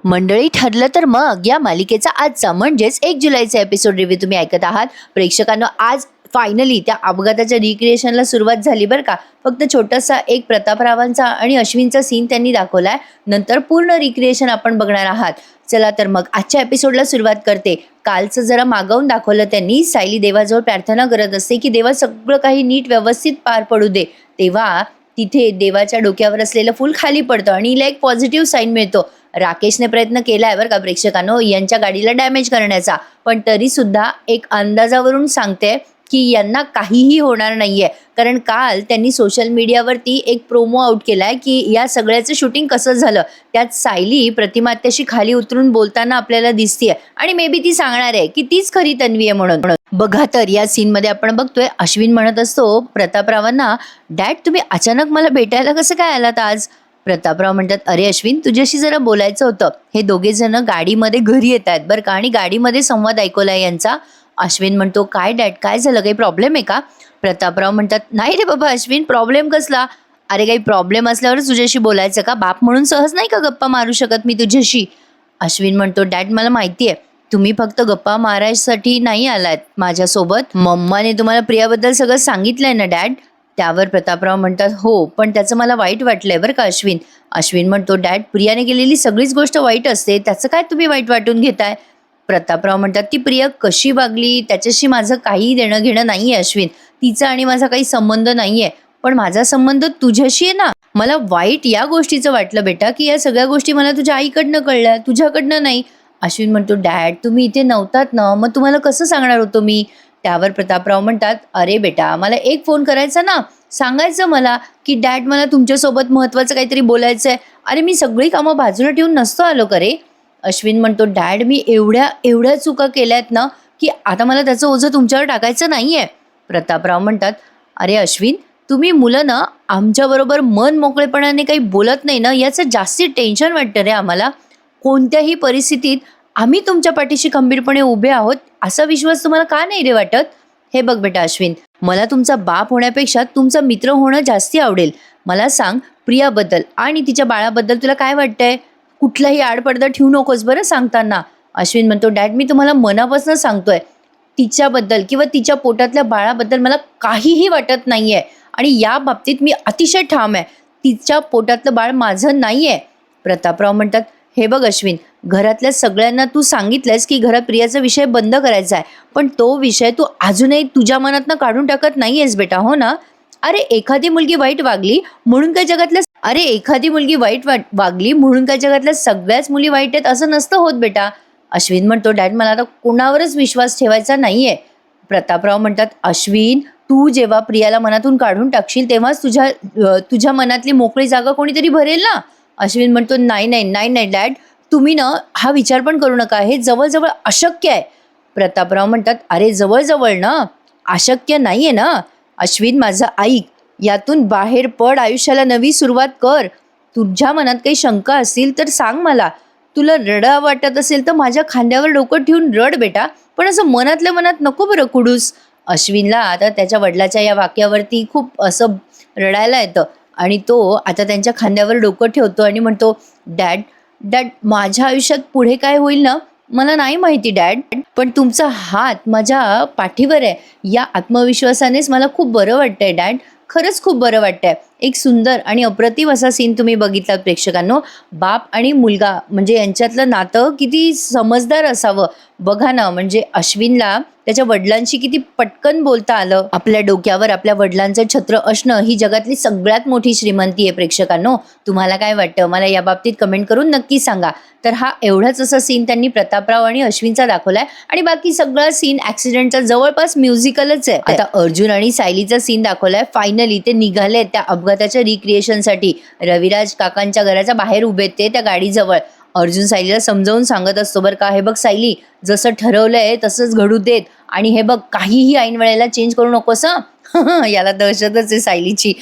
मंडळी, ठरलं तर मग या मालिकेचा आजचा म्हणजेच 1 जुलैचा एपिसोड रिव्ह्यू तुम्ही ऐकत आहात. प्रेक्षकांनो, आज फायनली त्या अपघाताच्या रिक्रिएशनला सुरुवात झाली बरं का. फक्त छोटासा एक प्रतापरावांचा आणि अश्विनचा सीन त्यांनी दाखवलाय, नंतर पूर्ण रिक्रिएशन आपण बघणार आहात. चला तर मग आजच्या एपिसोडला सुरुवात करते. कालचं जरा मागवून दाखवलं त्यांनी. सायली देवाजवळ प्रार्थना करत असते की देवा सगळं काही नीट व्यवस्थित पार पडू दे. तेव्हा तिथे देवाच्या डोक्यावर असलेलं फूल खाली पडतं आणि हिला एक पॉझिटिव्ह साईन मिळतो. राकेशने प्रयत्न केलाय बरं का प्रेक्षकांनो यांच्या गाडीला डॅमेज करण्याचा, पण तरी सुद्धा एक अंदाजावरून सांगते की यांना काहीही होणार नाहीये. कारण काल त्यांनी सोशल मीडियावरती एक प्रोमो आउट केलाय की या सगळ्याचं शूटिंग कसं झालं. त्यात सायली प्रतिमात्याशी खाली उतरून बोलताना आपल्याला दिसतीये आणि मे बी ती सांगणार आहे की तीच खरी तन्वी आहे म्हणून. बघा तर या सीन मध्ये आपण बघतोय अश्विन म्हणत असतो प्रतापरावांना, डॅड तुम्ही अचानक मला भेटायला कसं काय आलात आज. प्रतापराव म्हणतात, अरे अश्विन तुझ्याशी जरा बोलायचं होतं. हे दोघे जण गाडीमध्ये घरी येत आहेत बरं का, आणि गाडीमध्ये संवाद ऐकवलाय यांचा. अश्विन म्हणतो, काय डॅड काय झालं, काही प्रॉब्लेम आहे का. प्रतापराव म्हणतात, नाही रे बाबा अश्विन, प्रॉब्लेम कसला. अरे काही प्रॉब्लेम असल्यावरच तुझ्याशी बोलायचं का, बाप म्हणून सहज नाही का गप्पा मारू शकत मी तुझ्याशी. अश्विन म्हणतो, डॅड मला माहिती आहे तुम्ही फक्त गप्पा मारायसाठी नाही आलात माझ्यासोबत, मम्माने तुम्हाला प्रियाबद्दल सगळं सांगितलंय ना डॅड. त्यावर प्रतापराव म्हणतात, हो पण त्याचं मला वाईट वाटलंय बरं का अश्विन. अश्विन म्हणतो, डॅड प्रियाने केलेली सगळीच गोष्ट वाईट असते, त्याचं काय तुम्ही वाईट वाटून घेताय. प्रतापराव म्हणतात, ती प्रिया कशी वागली त्याच्याशी माझं काही देणं घेणं नाहीये अश्विन, तिचा आणि माझा काही संबंध नाहीये, पण माझा संबंध तुझ्याशी आहे ना. मला वाईट या गोष्टीचं वाटलं बेटा की या सगळ्या गोष्टी मला तुझ्या आईकडनं कळल्या, तुझ्याकडनं नाही. अश्विन म्हणतो, डॅड तुम्ही इथे नव्हतात ना, मग तुम्हाला कसं सांगणार होतो मी. त्यावर प्रतापराव म्हणतात, अरे बेटा मला एक फोन करायचा ना, सांगायचं मला की डॅड मला तुमच्यासोबत महत्त्वाचं काहीतरी बोलायचं आहे. अरे मी सगळी कामं बाजूला ठेवून नसतो आलो का रे. अश्विन म्हणतो, डॅड मी एवढ्या एवढ्या चुका केल्यात ना की आता मला त्याचं ओझं तुमच्यावर टाकायचं नाही आहे. प्रतापराव म्हणतात, अरे अश्विन तुम्ही मुलं ना आमच्याबरोबर मन मोकळेपणाने काही बोलत नाही ना, याचं जास्ती टेन्शन वाटतं रे आम्हाला. कोणत्याही परिस्थितीत आम्ही तुमच्या पाठीशी खंबीरपणे उभे आहोत असा विश्वास तुम्हाला का नाही रे वाटत. हे बघ बेटा अश्विन, मला तुमचा बाप होण्यापेक्षा तुमचा मित्र होणं जास्ती आवडेल. मला सांग प्रियाबद्दल आणि तिच्या बाळाबद्दल तुला काय वाटतंय. कुठलाही आडपडदा ठेवू नकोस बरं सांगताना. अश्विन म्हणतो, डॅड मी तुम्हाला मनापासून सांगतोय, तिच्याबद्दल किंवा तिच्या पोटातल्या बाळाबद्दल मला काहीही वाटत नाहीये आणि या बाबतीत मी अतिशय ठाम आहे, तिच्या पोटातलं बाळ माझं नाहीये. प्रतापराव म्हणतात, हे बघ अश्विन, घरातल्या सगळ्यांना तू सांगितलंयस की घरात प्रियाचा विषय बंद करायचा आहे, पण तो विषय तू अजूनही तुझ्या मनातनं काढून टाकत नाहीयेस बेटा, हो ना. अरे एखादी मुलगी वाईट वागली म्हणून काय जगातल्या सगळ्याच मुली वाईट आहेत असं नसतं होत बेटा. अश्विन म्हणतो, डॅड मला आता कोणावरच विश्वास ठेवायचा नाहीये. प्रतापराव म्हणतात, अश्विन तू जेव्हा प्रियाला मनातून काढून टाकशील तेव्हाच तुझ्या मनातली मोकळी जागा कोणीतरी भरेल ना. अश्विन म्हणतो, नाही नाही नाही नाही डॅड, तुम्ही ना हा विचार पण करू नका, हे जवळजवळ अशक्य आहे. प्रतापराव म्हणतात, अरे जवळजवळ ना, अशक्य नाहीये ना. अश्विन माझं ऐक, यातून बाहेर पड, आयुष्याला नवी सुरुवात कर. तुझ्या मनात काही शंका असतील तर सांग मला. तुला रडा वाटत असेल तर माझ्या खांद्यावर डोकं ठेवून रड बेटा, पण असं मनातल्या मनात नको बरं कुडूस. अश्विनला आता त्याच्या वडिलाच्या या वाक्यावरती खूप असं रडायला येतं आणि तो आता त्यांच्या खांद्यावर डोकं ठेवतो आणि म्हणतो, डॅड डॅड माझ्या आयुष्यात पुढे काय होईल ना मला नाही माहिती डॅड, पण तुमचा हात माझ्या पाठीवर आहे या आत्मविश्वासानेच मला खूप बरं वाटतंय डॅड, खरंच खूप बरं वाटतंय. एक सुंदर आणि अप्रतिम असा सीन तुम्ही बघितलात प्रेक्षकांनो. बाप आणि मुलगा म्हणजे यांच्यातलं नातं किती समजदार असावं बघा ना. म्हणजे अश्विनला त्याच्या वडिलांशी किती पटकन बोलता आलं. आपल्या डोक्यावर आपल्या वडिलांचं छत्र असणं ही जगातली सगळ्यात मोठी श्रीमंती आहे प्रेक्षकांनो. तुम्हाला काय वाटतं मला या बाबतीत कमेंट करून नक्की सांगा. तर हा एवढाच असा सीन त्यांनी प्रतापराव आणि अश्विनचा दाखवलाय आणि बाकी सगळा सीन ऍक्सिडेंटचा जवळपास म्युझिकलच आहे. आता अर्जुन आणि सायलीचा सीन दाखवलाय. फायनली ते निघाले त्या अपघाताच्या रिक्रिएशनसाठी. रविराज काकांच्या घराच्या बाहेर उभे ते त्या गाडीजवळ. अर्जुन सायलीला समजावून सांगत असतो बरं का, हे बघ सायली जसं ठरवलंय तसंच घडू देत आणि हे बघ काहीही ऐन वेळेला चेंज करू नकोस हं. याला दहशतच आहे सायलीची.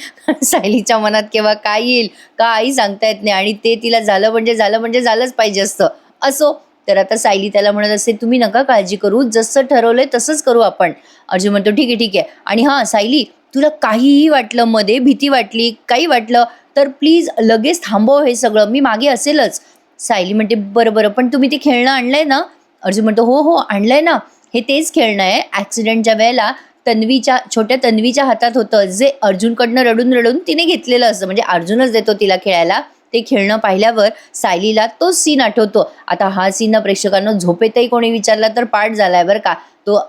सायलीच्या मनात केव्हा काय येईल काही सांगता येत नाही आणि ते तिला झालं म्हणजे झालंच पाहिजे असतं. असो तर आता सायली त्याला म्हणत असते, तुम्ही नका काळजी करू, जसं ठरवलंय तसंच करू आपण. अर्जुन म्हणतो, ठीक आहे आणि हां सायली तुला काहीही वाटलं, मध्ये भीती वाटली, काही वाटलं तर प्लीज लगेच थांबव हे सगळं, मी मागे असेलच. सायली म्हणते बरं बरं, पण तुम्ही ते खेळणं आणलंय ना? अर्जुन म्हणतो हो हो आणलंय ना, हे तेच खेळणं आहे. ॲक्सिडेंटच्या वेळेला छोट्या तन्वीच्या हातात होतं, जे अर्जुनकडनं रडून रडून तिने घेतलेलं असतं, म्हणजे अर्जुनच देतो तिला खेळायला. ते खेळणं पाहिल्यावर सायलीला तोच सीन आठवतो. आता हा सीन ना प्रेक्षकांना झोपेतही कोणी विचारला तर पाठ झालाय बरं का.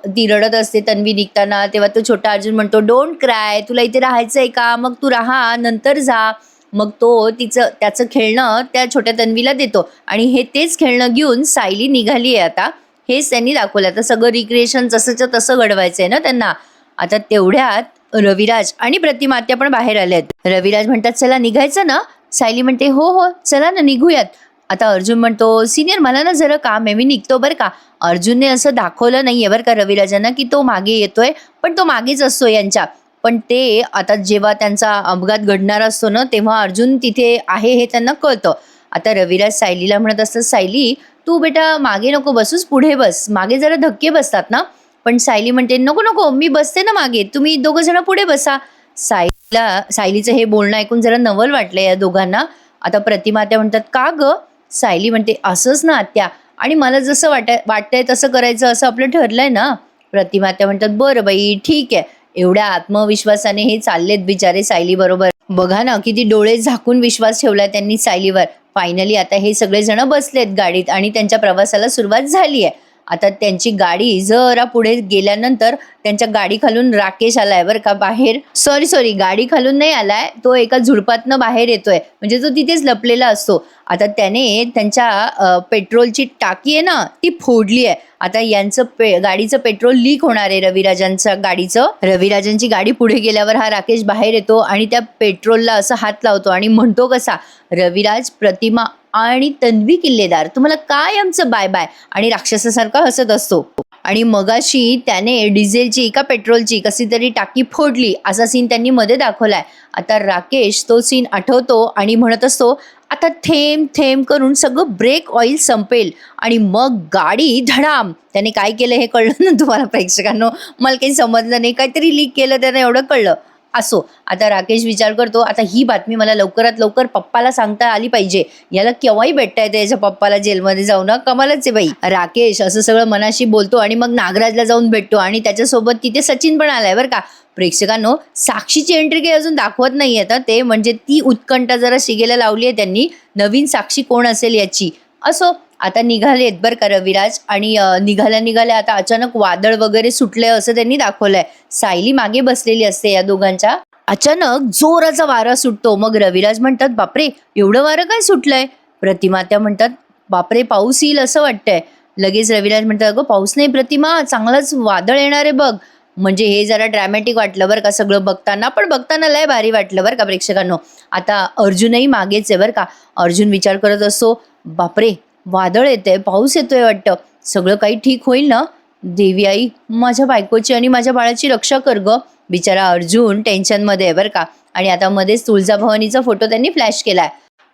ती रडत असते तन्वी निघताना, तेव्हा तो छोटा अर्जुन म्हणतो डोंट क्राय, तुला इथे राहायचंय का, मग तू राहा, नंतर जा. मग तो त्याचं खेळणं त्या छोट्या तन्वीला देतो आणि हे तेच खेळणं घेऊन सायली निघाली आहे आता. हेच त्यांनी दाखवलं. आता सगळं रिक्रिएशन जसंच्या तसं घडवायचंय ना त्यांना. आता तेवढ्यात रविराज आणि प्रतिमा आत्या पण बाहेर आल्यात. रविराज म्हणतात चला निघायचं ना? सायली म्हणते हो हो चला ना निघूयात. आता अर्जुन म्हणतो सिनियर मला ना जरा काम आहे, मी निघतो बरं का. अर्जुनने असं दाखवलं नाहीये बरं का रविराजांना की तो मागे येतोय, पण तो मागेच असतो यांच्या. पण ते आता जेव्हा त्यांचा अपघात घडणार असतो ना, तेव्हा अर्जुन तिथे आहे हे त्यांना कळतं. आता रविराज सायलीला म्हणत असतात सायली तू बेटा मागे नको बसूस, पुढे बस, मागे जरा धक्के बसतात ना. पण सायली म्हणते नको नको मी बसते ना मागे, तुम्ही दोघं जण पुढे बसा. सायलीचं हे बोलणं ऐकून जरा नवल वाटलं या दोघांना. आता प्रतिमा आत्या म्हणतात का ग? सायली म्हणते असंच ना आत्या, आणि मला जसं वाटतंय तसं करायचं असं आपलं ठरलंय ना. प्रतिमा आत्या म्हणतात बरं बाई ठीक आहे. एवढ्या आत्मविश्वासाने हे चाललेत बिचारे सायली बरोबर. बघा ना किती डोळे झाकून विश्वास ठेवलाय त्यांनी सायलीवर. फायनली आता हे सगळेजण बसलेत गाडीत आणि त्यांच्या प्रवासाला सुरुवात झाली आहे. आता त्यांची गाडी जरा पुढे गेल्यानंतर त्यांच्या गाडी खालून राकेश आलाय बरं का बाहेर. सॉरी गाडी खालून नाही आलाय, तो एका झुडपातनं बाहेर येतोय, म्हणजे तो तिथेच लपलेला असतो. आता त्याने त्यांच्या पेट्रोलची टाकी आहे ना ती फोडली आहे. आता यांचं गाडीचं पेट्रोल लीक होणार आहे रविराजांच्या गाडीचं. रविराजांची गाडी पुढे गेल्यावर हा राकेश बाहेर येतो आणि त्या पेट्रोलला असं हात लावतो आणि म्हणतो कसा रविराज, प्रतिमा आणि तन्वी किल्लेदार तुम्हाला काय आमचं बाय बाय, आणि राक्षसासारखा हसत असतो. आणि मगाशी त्याने डिझेलची का पेट्रोलची कशी तरी टाकी फोडली असा सीन त्यांनी मध्ये दाखवलाय. आता राकेश तो सीन आठवतो आणि म्हणत असतो आता थेंब थेंब करून सगळं ब्रेक ऑइल संपेल आणि मग गाडी धडाम. त्याने काय केलं हे कळलं ना तुम्हाला प्रेक्षकांनो? मला काही समजलं नाही, काहीतरी लीक केलं त्याने एवढं कळलं. असो, आता राकेश विचार करतो आता ही बातमी मला लवकरात लवकर पप्पाला सांगता आली पाहिजे. याला केव्हाही भेटता येते याच्या पप्पाला जेलमध्ये जाऊन, कमालच आहे बाई. राकेश असं सगळं मनाशी बोलतो आणि मग नागराजला जाऊन भेटतो आणि त्याच्यासोबत तिथे सचिन पण आलाय बरं का. प्रेक्षकांनो साक्षीची एंट्री काही अजून दाखवत नाहीये आता ते, म्हणजे ती उत्कंठा जरा शिगेला लावली आहे त्यांनी, नवीन साक्षी कोण असेल याची. असो, आता निघालेत बरं का रविराज आणि निघाल्या आता अचानक वादळ वगैरे सुटलंय असं त्यांनी दाखवलंय. सायली मागे बसलेली असते या दोघांच्या. अचानक जोराचा वारा सुटतो. मग रविराज म्हणतात बापरे एवढं वारं काय सुटलंय? प्रतिमा त्या म्हणतात बापरे पाऊस येईल असं वाटतंय. लगेच रविराज म्हणतात अगं पाऊस नाही प्रतिमा, चांगलाच वादळ येणार आहे बघ. म्हणजे हे जरा ड्रॅमॅटिक वाटलं बरं का सगळं बघताना, पण बघताना लय भारी वाटलं बरं का प्रेक्षकांनो. आता अर्जुनही मागेच आहे बरं का. अर्जुन विचार करत असतो बापरे वादळ येतंय, पाऊस येतोय वाटतं, सगळं काही ठीक होईल ना? देवी आई माझ्या बायकोची आणि माझ्या बाळाची रक्षा कर ग. बिचारा अर्जुन टेन्शनमध्ये आहे बरं का. आणि आता मध्येच तुळजाभवानीचा फोटो त्यांनी फ्लॅश केलाय.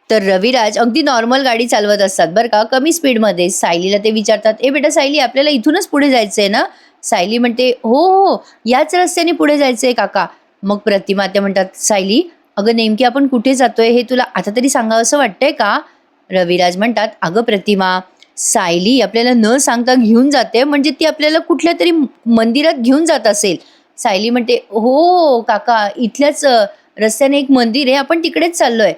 तर रविराज अगदी नॉर्मल गाडी चालवत असतात बरं का, कमी स्पीडमध्ये. सायलीला ते विचारतात ए बेटा सायली आपल्याला इथूनच पुढे जायचंय ना? सायली म्हणते हो हो याच रस्त्याने पुढे जायचंय काका. मग प्रतिमा त्या म्हणतात सायली अगं नेमकी आपण कुठे जातोय हे तुला आता तरी सांगावं असं वाटतंय का? रविराज म्हणतात अगं प्रतिमा सायली आपल्याला न सांगता घेऊन जाते, म्हणजे ती आपल्याला कुठल्या तरी मंदिरात घेऊन जात असेल. सायली म्हणते हो काका इथल्याच रस्त्याने एक मंदिर आहे, आपण तिकडेच चाललोय.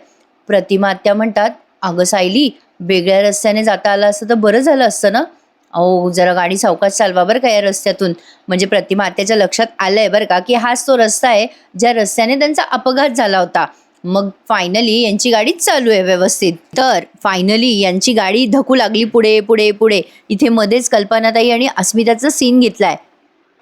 प्रतिमा आत्या म्हणतात अगं सायली वेगळ्या रस्त्याने जाता आलं असतं तर बरं झालं असतं ना. अहो जरा गाडी सावकाश चालवा बरं का या रस्त्यातून. म्हणजे प्रतिमा आत्याच्या लक्षात आलंय बरं का की हाच तो रस्ता आहे ज्या रस्त्याने त्यांचा अपघात झाला होता. मग फायनली यांची गाडी चालू आहे व्यवस्थित. तर फायनली यांची गाडी धकू लागली पुढे पुढे पुढे. इथे मध्येच कल्पनाताई आणि अस्मिताचा सीन घेतलाय.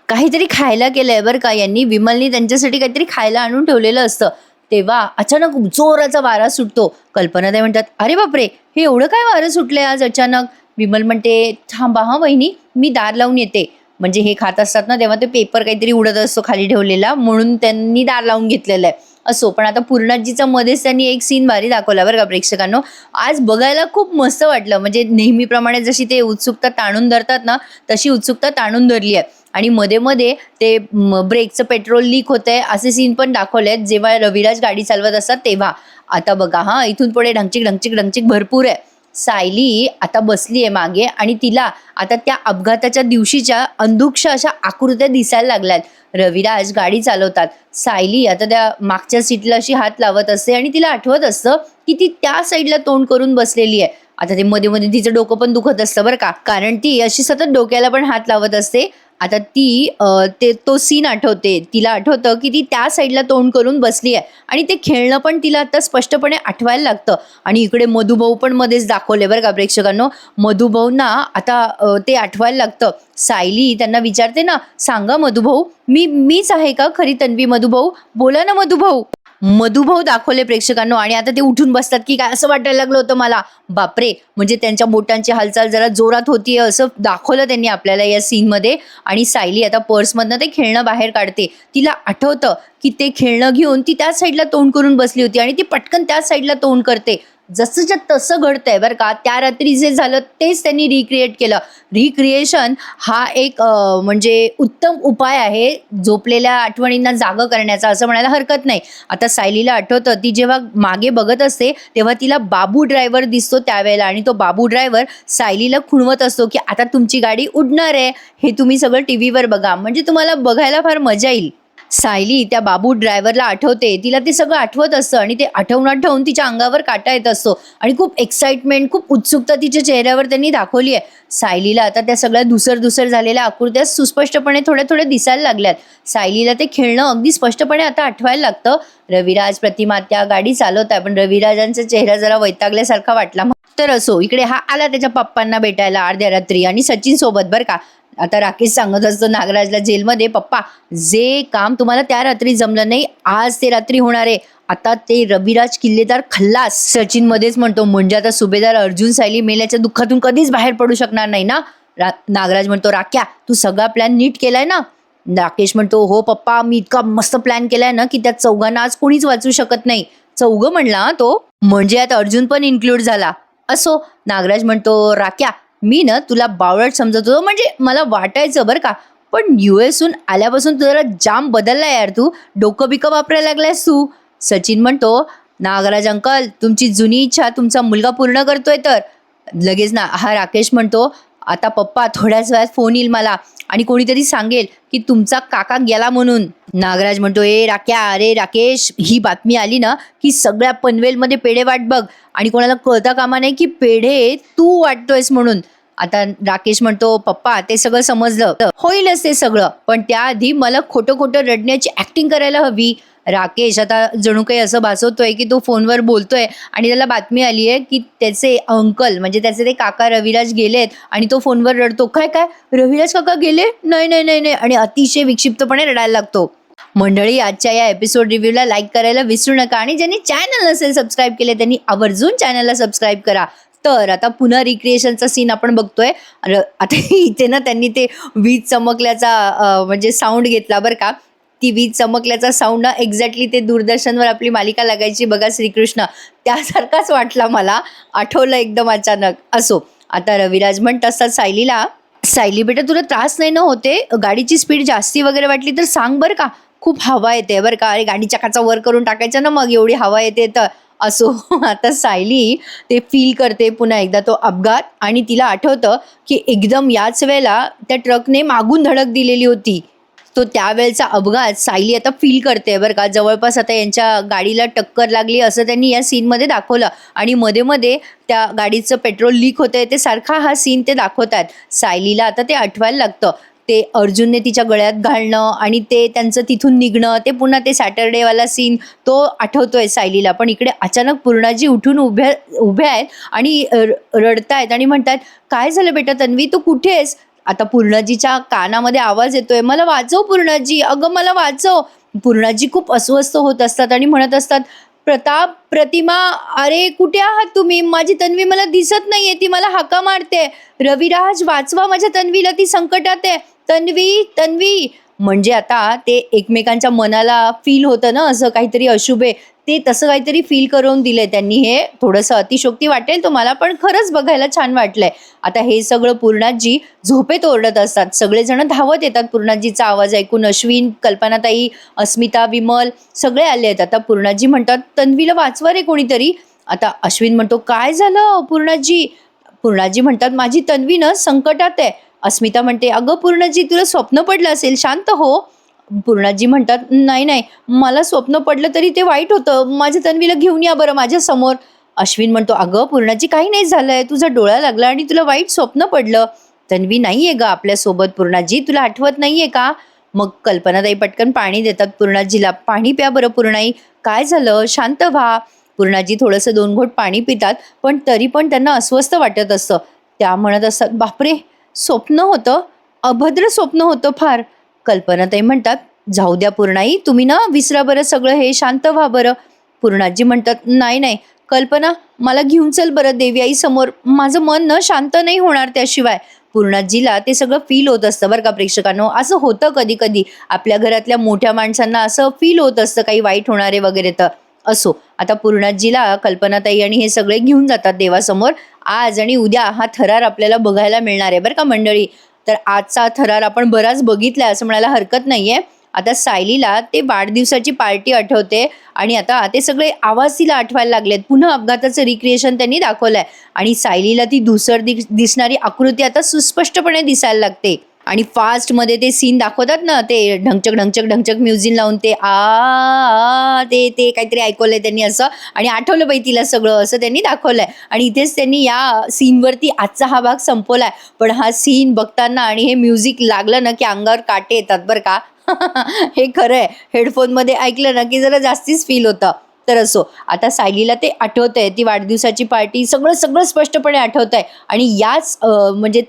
काहीतरी खायला केलंय बरं का यांनी. विमलनी त्यांच्यासाठी काहीतरी खायला आणून ठेवलेलं असतं. तेव्हा अचानक जोराचा वारा सुटतो. कल्पनाताई म्हणतात अरे बापरे हे एवढं काय वारं सुटलंय आज अचानक? विमल म्हणते थांबा हा वहिनी मी दार लावून येते. म्हणजे हे खात असतात ना तेव्हा ते पेपर काहीतरी उडत असतो खाली ठेवलेला, म्हणून त्यांनी दार लावून घेतलेलं आहे. असो, पण आता पूर्णाजीचा मध्येच त्यांनी एक सीन भारी दाखवला बरं का प्रेक्षकांनो. आज बघायला खूप मस्त वाटलं. म्हणजे नेहमीप्रमाणे जशी ते उत्सुकता ताणून धरतात ना तशी उत्सुकता ताणून धरली आहे. आणि मध्ये मध्ये ते ब्रेकचं पेट्रोल लीक होतंय असे सीन पण दाखवले आहेत जेव्हा रविराज गाडी चालवत असतात तेव्हा. आता बघा हा इथून पुढे ढंगचिक ढंगचिक ढंगचिक भरपूर आहे. सायली आता बसली आहे मागे आणि तिला आता त्या अपघाताच्या दिवशीच्या अंधुक्ष अशा आकृत्या दिसायला लागल्यात. रविराज गाडी चालवतात. सायली आता त्या मागच्या सीटला अशी हात लावत असते आणि तिला आठवत असतं की ती त्या साईडला तोंड करून बसलेली आहे. आता ते मध्ये मध्ये तिचं डोकं पण दुखत असतं बरं का, कारण ती अशी सतत डोक्याला पण हात लावत असते. आता ती तो सीन आठवते. तिला आठवतं की ती त्या साईडला तोंड करून बसली आहे आणि ते खेळणं पण तिला आता स्पष्टपणे आठवायला लागतं. आणि इकडे मधुभाऊ पण मध्येच दाखवले बरं का प्रेक्षकांनो. मधुभाऊंना आता ते आठवायला लागतं. सायली त्यांना विचारते ना, सांगा मधुभाऊ, मीच आहे का खरी तन्वी? मधुभाऊ बोला ना मधुभाऊ. मधुभाऊ दाखवले प्रेक्षकांनो आणि आता ते उठून बसतात की काय असं वाटायला लागलं होतं मला. बापरे, म्हणजे त्यांच्या बोटांची हालचाल जरा जोरात होतीये असं दाखवलं त्यांनी आपल्याला या सीनमध्ये. आणि सायली आता पर्समधनं ते खेळणं बाहेर काढते. तिला आठवतं की ते खेळणं घेऊन ती त्या साईडला तोंड करून बसली होती आणि ती पटकन त्या साईडला तोंड करते. जसंच्या तसं घडतंय बरं का. त्या रात्री जे झालं तेच त्यांनी रिक्रिएट केलं. रिक्रिएशन हा एक म्हणजे उत्तम उपाय आहे झोपलेल्या आठवणींना जागं करण्याचा, असं म्हणायला हरकत नाही. आता सायलीला आठवतं ती जेव्हा मागे बघत असते तेव्हा तिला बाबू ड्रायव्हर दिसतो त्यावेळेला आणि तो बाबू ड्रायव्हर सायलीला खुणवत असतो की आता तुमची गाडी उडणार आहे, हे तुम्ही सगळं टीव्हीवर बघा, म्हणजे तुम्हाला बघायला फार मजा येईल. सायली त्या बाबू ड्रायव्हरला आठवते. तिला ते सगळं आठवत असतं आणि ते आठवून तिच्या अंगावर काटा येत असतो आणि खूप एक्साइटमेंट, खूप उत्सुकता तिच्या चेहऱ्यावर त्यांनी दाखवली आहे. सायलीला आता त्या सगळ्या धुसर झालेल्या आकृत्या सुस्पष्टपणे थोड्या दिसायला लागल्यात. सायलीला ते खेळणं अगदी स्पष्टपणे आता आठवायला लागतं. रविराज, प्रतिमा त्या गाडी चालवत आहे पण रविराजांचा चेहरा जरा वैतागल्यासारखा वाटला. तर असो, इकडे हा आला त्याच्या पप्पांना भेटायला अर्ध्या रात्री आणि सचिन सोबत बरं का. आता राकेश सांगत असतो नागराजला जेलमध्ये, पप्पा जे काम तुम्हाला त्या रात्री जमलं नाही आज ते रात्री होणार आहे. आता ते रविराज किल्लेदार खल्लास. सचिन मध्येच म्हणतो, म्हणजे आता सुभेदार अर्जुन सायली मेल्याच्या दुःखातून कधीच बाहेर पडू शकणार नाही ना. नागराज म्हणतो, राक्या तू सगळा प्लॅन नीट केलाय ना? राकेश म्हणतो, हो पप्पा, मी इतका मस्त प्लॅन केलाय ना की त्या चौघांना आज कोणीच वाचू शकत नाही. चौघ म्हणला तो, म्हणजे आता अर्जुन पण इन्क्लूड झाला. असो, नागराज म्हणतो, राक्या मी ना तुला बावळट समजत होतो, म्हणजे मला वाटायचं बरं का, पण US हून आल्यापासून तुला जाम बदललाय यार, तू डोकं बिकं वापरायला लागलायस तू. सचिन म्हणतो, नागराज अंकल तुमची जुनी इच्छा तुमचा मुलगा पूर्ण करतोय तर. लगेच ना हा राकेश म्हणतो, आता पप्पा थोड्याच वेळात फोन येईल मला आणि कोणीतरी सांगेल की तुमचा काका गेला म्हणून. नागराज म्हणतो, ए राक्या, अरे राकेश, ही बातमी आली ना की सगळ्या पनवेलमध्ये पेढे वाट बघ आणि कोणाला कळता कामा नाही की पेढे तू वाटतोयस म्हणून. आता राकेश म्हणतो, पप्पा ते सगळं समजलं, होईलच ते सगळं, पण त्याआधी मला खोटं रडण्याची ऍक्टिंग करायला हवी. राकेश आता जणू काही असं भासवतोय की तो फोनवर बोलतोय आणि त्याला बातमी आली आहे की त्याचे अंकल म्हणजे त्याचे ते काका रविराज गेलेत आणि तो फोनवर रडतो. काय काय, रविराज काका गेले? नाही नाही नाही नाही, आणि अतिशय विक्षिप्तपणे रडायला लागतो. मंडळी, आजच्या या एपिसोड रिव्ह्यूला लाईक करायला विसरू नका आणि ज्यांनी चॅनल नसेल सबस्क्राईब केले त्यांनी आवर्जून चॅनलला सबस्क्राईब करा. तर आता पुन्हा रिक्रिएशनचा सीन आपण बघतोय. आता इथे ना त्यांनी ते वीज चमकल्याचा म्हणजे साऊंड घेतला बरं का. ती वीज चमकल्याचा साऊंड ना एक्झॅक्टली ते दूरदर्शनवर आपली मालिका लागायची बघा श्रीकृष्ण, त्यासारखाच वाटला मला, आठवलं एकदम अचानक. असो, आता रविराज म्हणत असतात सायलीला, सायली बेटा तुला त्रास नाही ना होते, गाडीची स्पीड जास्ती वगैरे वाटली तर सांग बरं का, खूप हवा येते बरं का. अरे गाडीच्या काचा वर करून टाकायचा ना मग, एवढी हवा येते तर. असो, आता सायली ते फील करते पुन्हा एकदा तो अपघात आणि तिला आठवतं की एकदम याच वेळेला त्या ट्रकने मागून धडक दिलेली होती. तो त्यावेळेचा अपघात सायली आता फील करते बरं का. जवळपास आता यांच्या गाडीला टक्कर लागली असं त्यांनी या सीनमध्ये दाखवलं आणि मध्ये त्या गाडीचं पेट्रोल लीक होतंय ते सारखा हा सीन ते दाखवतात. सायलीला आता ते आठवायला लागतं. ते अर्जुनने तिच्या गळ्यात घालणं आणि ते त्यांचं तिथून निघणं, ते पुन्हा ते सॅटर्डेवाला सीन तो आठवतोय सायलीला. पण इकडे अचानक पूर्णाजी उठून उभ्या आहेत आणि रडतायत आणि म्हणतात, काय झालं बेटा तन्वी, तू कुठे आहेस? आता पूर्णाजीच्या कानामध्ये आवाज येतोय, मला वाचव पूर्णाजी, अगं मला वाचव. पूर्णाजी खूप अस्वस्थ होत असतात आणि म्हणत असतात, प्रताप, प्रतिमा, अरे कुठे आहात तुम्ही? माझी तन्वी मला दिसत नाहीये, ती मला हाका मारते. रविराज वाचवा माझ्या तन्वीला, ती संकटात आहे. तन्वी तन्वी. म्हणजे आता ते एकमेकांच्या मनाला फील होतं ना असं काहीतरी अशुभे, ते तसं काहीतरी फील करून दिलंय त्यांनी. हे थोडंसं अतिशोक्ती वाटेल तुम्हाला पण खरंच बघायला छान वाटलंय. आता हे सगळं पूर्णाजी झोपेत ओरडत असतात. सगळेजण धावत येतात पूर्णाजीचा आवाज ऐकून. अश्विन, कल्पनाताई, अस्मिता, विमल सगळे आले आहेत. आता पूर्णाजी म्हणतात, तन्वीला वाचवा रे कोणीतरी. आता अश्विन म्हणतो, काय झालं पूर्णाजी? पूर्णाजी म्हणतात, माझी तन्वी ना संकटात आहे. अस्मिता म्हणते, अगं पूर्णाजी, तुला स्वप्न पडलं असेल, शांत हो. पूर्णाजी म्हणतात, नाही नाही, मला स्वप्न पडलं तरी ते वाईट होतं, माझ्या तन्वीला घेऊन या बरं माझ्या समोर. अश्विन म्हणतो, अगं पूर्णाजी, काही नाही झालंय, तुझा डोळा लागला आणि तुला वाईट स्वप्न पडलं. तन्वी नाहीये ग आपल्यासोबत पूर्णाजी, तुला आठवत नाहीये का? मग कल्पनाताई पटकन पाणी देतात पूर्णाजीला. पाणी प्या बरं पूर्णाई, काय झालं, शांत व्हा. पूर्णाजी थोडंसं 2 घोट पाणी पितात, पण तरी पण त्यांना अस्वस्थ वाटत असतं. त्या म्हणत असतात, बापरे, स्वप्न होतं, अभद्र स्वप्न होतं फार. कल्पनाताई म्हणतात, जाऊ द्या पूर्णाई, तुम्ही ना विसरा बरं सगळं हे, शांत व्हा बरं. पूर्णाजी म्हणतात, नाही नाही कल्पना, मला घेऊन चल बरं देवी आई समोर, माझं मन न शांत नाही होणार त्याशिवाय. पूर्णाजीला ते सगळं फील होत असतं बरं का प्रेक्षकांनो. असं होतं कधी कधी आपल्या घरातल्या मोठ्या माणसांना असं फील होत असतं काही वाईट होणारे वगैरे. तर असो, आता पूर्णाजीला कल्पनाताई आणि हे सगळे घेऊन जातात देवासमोर. आज आणि उद्या हा थरार आपल्याला बघायला मिळणार आहे बरं का मंडळी. तर आजचा थरार आपण बराच बघितलाय असं म्हणायला हरकत नाहीये. आता सायलीला ते वाढदिवसाची पार्टी आठवते आणि आता ते सगळे आवाज तिला आठवायला लागलेत. पुन्हा अपघाताचं रिक्रिएशन त्यांनी दाखवलंय आणि सायलीला ती धूसर दिसणारी आकृती आता सुस्पष्टपणे दिसायला लागते. आणि फास्टमध्ये ते सीन दाखवतात ना, ते ढंगचक ढंगचक ढंगचक म्युझिक लावून ते ते ते काहीतरी ऐकवलंय त्यांनी असं, आणि आठवलं बाई तिला सगळं असं त्यांनी दाखवलंय. आणि इथेच त्यांनी या सीनवरती आजचा हा भाग संपवलाय. पण हा सीन बघताना आणि हे म्युझिक लागलं ना की अंगावर काटे येतात बरं का. हे खरं आहे, हेडफोनमध्ये ऐकलं ना की जरा जास्तीच फील होतं. तर असो, आता सायलीला ते आठवतंय, ती वाढदिवसाची पार्टी, सगळं सगळं स्पष्टपणे आठवतंय. आणि याच म्हणजे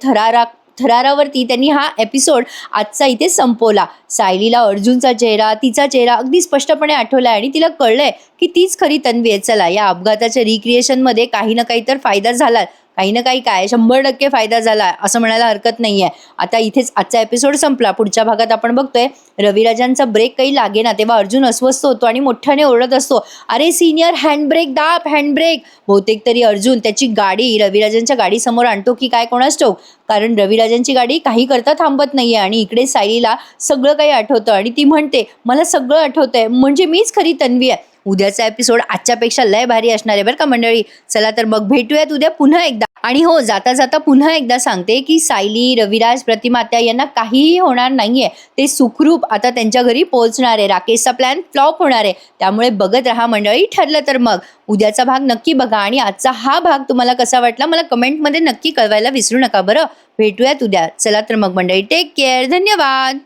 थरारावरती त्यांनी हा एपिसोड आजचा इथे संपवला. सायलीला अर्जुनचा चेहरा, तिचा चेहरा अगदी स्पष्टपणे आठवलाय आणि तिला कळलंय की तीच खरी तन्वी आहे. चला, या अपघाताच्या रिक्रिएशनमध्ये काही ना काही तर फायदा झाला, काही ना काही काय 100% फायदा झाला असं म्हणायला हरकत नाहीये. आता इथेच आजचा एपिसोड संपला. पुढच्या भागात आपण बघतोय रविराजांचा ब्रेक काही लागेना तेव्हा अर्जुन अस्वस्थ होतो आणि मोठ्याने ओरडत असतो, अरे सिनियर, हँडब्रेक दाब, हँडब्रेक. बहुतेक तरी अर्जुन त्याची गाडी रविराजांच्या गाडीसमोर आणतो की काय कोणास ठाऊक, कारण रविराजांची गाडी काही करता थांबत नाहीये. आणि इकडे सायलीला सगळं काही आठवतं आणि ती म्हणते, मला सगळं आठवतंय, म्हणजे मीच खरी तन्वी आहे. उद्याचा एपिसोड आजच्यापेक्षा लय भारी असणार आहे बरं का मंडळी. चला तर मग भेटूयात उद्या पुन्हा एकदा. आणि हो, जाता जाता पुन्हा एकदा सांगते की सायली, रविराज, प्रतिमात्या यांना काहीही होणार नाहीये. ते सुखरूप आता त्यांच्या घरी पोहोचणार आहे. राकेशचा प्लॅन फ्लॉप होणार आहे. त्यामुळे बघत राहा मंडळी. ठरलं तर मग उद्याचा भाग नक्की बघा आणि आजचा हा भाग तुम्हाला कसा वाटला मला कमेंटमध्ये नक्की कळवायला विसरू नका बरं. भेटूयात उद्या. चला तर मग मंडळी, टेक केअर, धन्यवाद.